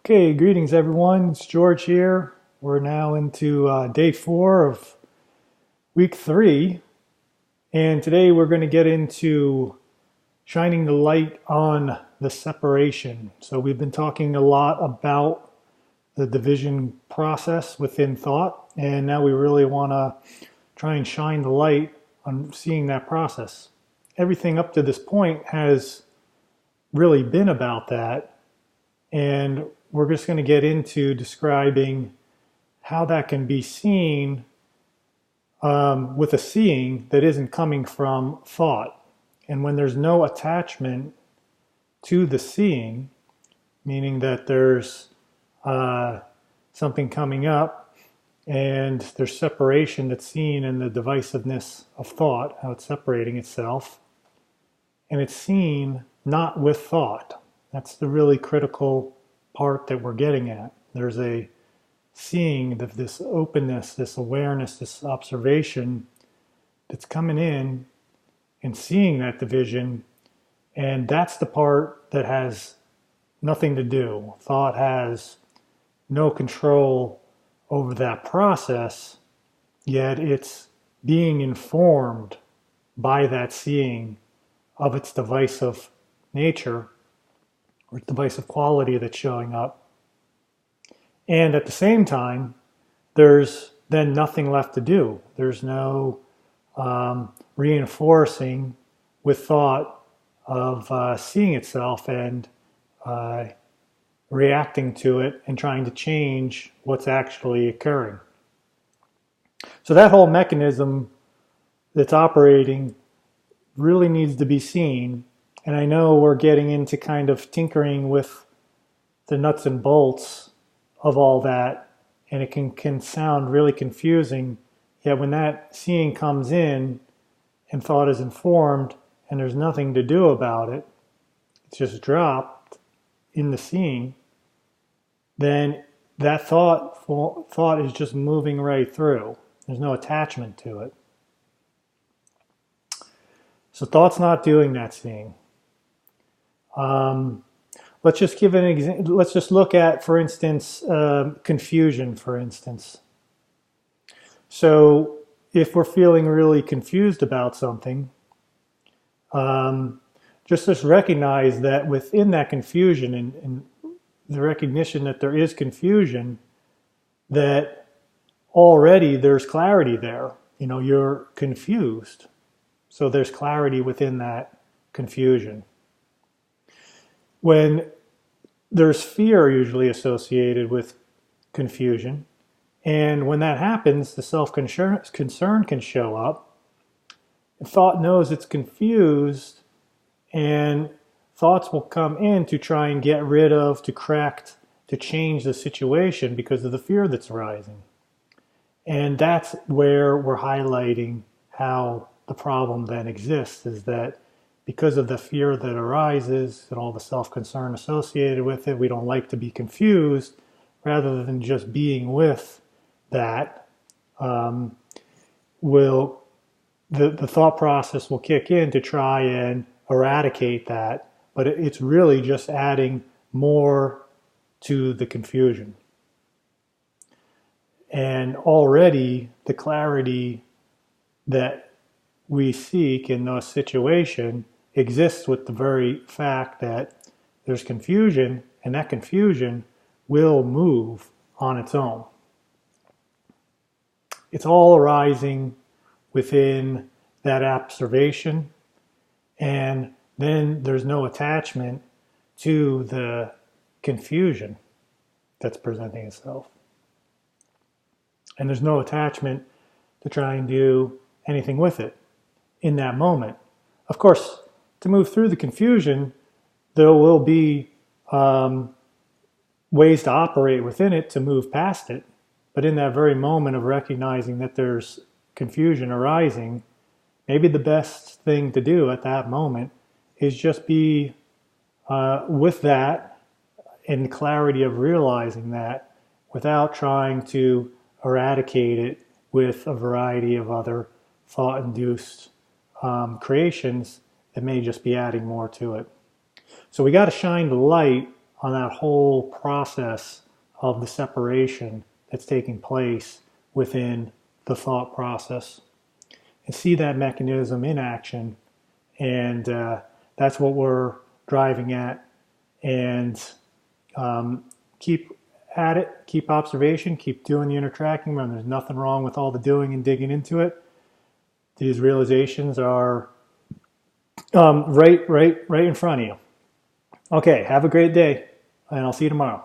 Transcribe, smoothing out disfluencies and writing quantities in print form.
Okay, greetings everyone. It's George here. We're now into day 4 of week 3, and today we're going to get into shining the light on the separation. So we've been talking a lot about the division process within thought, and now we really want to try and shine the light on seeing that process. Everything up to this point has really been about that, and we're just going to get into describing how that can be seen with a seeing that isn't coming from thought. And when there's no attachment to the seeing, meaning that there's something coming up and there's separation that's seen in the divisiveness of thought, how it's separating itself, and it's seen not with thought. That's the really critical part that we're getting at. There's a seeing of this openness, this awareness, this observation that's coming in and seeing that division, and that's the part that has nothing to do. Thought has no control over that process, yet it's being informed by that seeing of its divisive nature or divisive quality that's showing up. And at the same time, there's then nothing left to do. There's no reinforcing with thought of seeing itself and reacting to it and trying to change what's actually occurring. So that whole mechanism that's operating really needs to be seen. And I know we're getting into kind of tinkering with the nuts and bolts of all that, and it can sound really confusing. Yet when that seeing comes in and thought is informed and there's nothing to do about it, it's just dropped in the seeing, then that thought is just moving right through. There's no attachment to it. So thought's not doing that seeing. Let's just give an example. Let's just look at, for instance, confusion, for instance. So if we're feeling really confused about something, just recognize that within that confusion and the recognition that there is confusion, that already there's clarity there. You know, you're confused. So there's clarity within that confusion. When there's fear usually associated with confusion, and when that happens, the self-concern can show up. Thought knows it's confused, and thoughts will come in to try and get rid of, to correct, to change the situation because of the fear that's arising. And that's where we're highlighting how the problem then exists, is that because of the fear that arises and all the self-concern associated with it, we don't like to be confused. Rather than just being with that, the thought process will kick in to try and eradicate that, but it's really just adding more to the confusion. And already the clarity that we seek in those situations exists with the very fact that there's confusion, and that confusion will move on its own. It's all arising within that observation, and then there's no attachment to the confusion that's presenting itself. And there's no attachment to try and do anything with it in that moment. Of course, to move through the confusion, there will be ways to operate within it to move past it. But in that very moment of recognizing that there's confusion arising, maybe the best thing to do at that moment is just be with that in the clarity of realizing that without trying to eradicate it with a variety of other thought-induced creations that may just be adding more to it. So we got to shine the light on that whole process of the separation that's taking place within the thought process, and see that mechanism in action. And that's what we're driving at. And keep at it, keep observation, keep doing the inner tracking. Remember, there's nothing wrong with all the doing and digging into it. These realizations are right in front of you. Okay, have a great day, and I'll see you tomorrow.